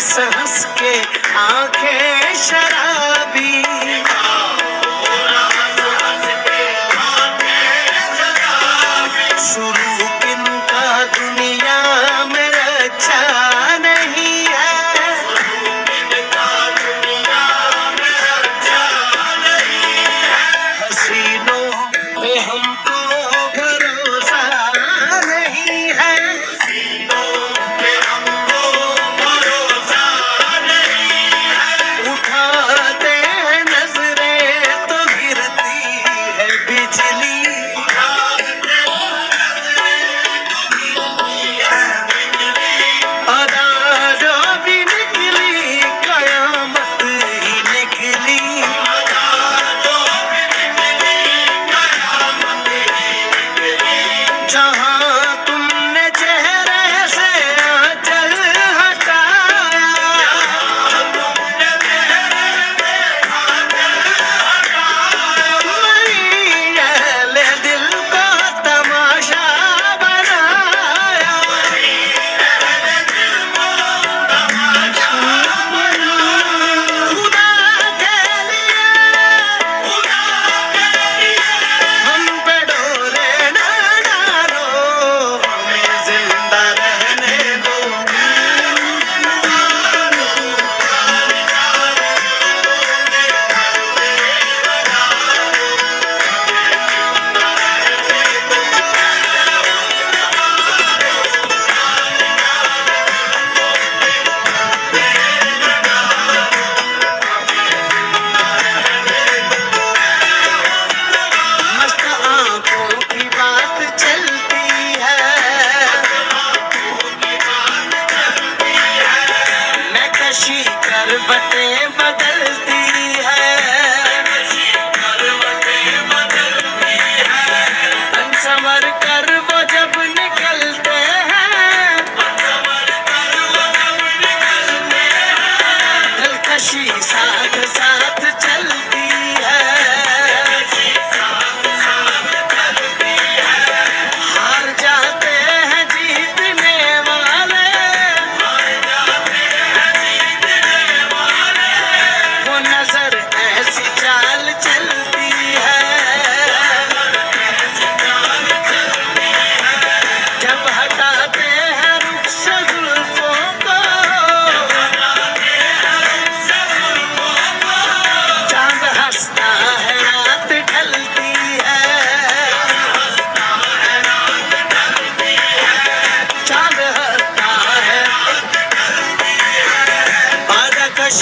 हंस हंस के आंखें शराबी, शुरू किनका दुनिया में अच्छा नहीं है, हसीनों पे हमको भरोसा नहीं है, उठाते हैं नजरें तो गिरती है बिजली, अदा जो भी निकली कयामत ही निकली, जहाँ तुमने चेहरे से आंचल हटाया, वही अहले दिल को तमाशा बनाया, खुदा के लिए हम पे डोरे ना डालो, हमें जिंदा रहने दो, मस्त आंखों की बात चलती है, मैं कशी करवटें बदलती है, तन संवर कर वो जब निकलते हैं, दिलकशी साथ साथ चलती है, हार जाते हैं जीतने वाले, वो नजर ऐसी चाल चलती है, जब हटाते हैं रुख से जुल्फों को, चांद हंसता है रात ढलती है, चांद हंसता है, आधा कश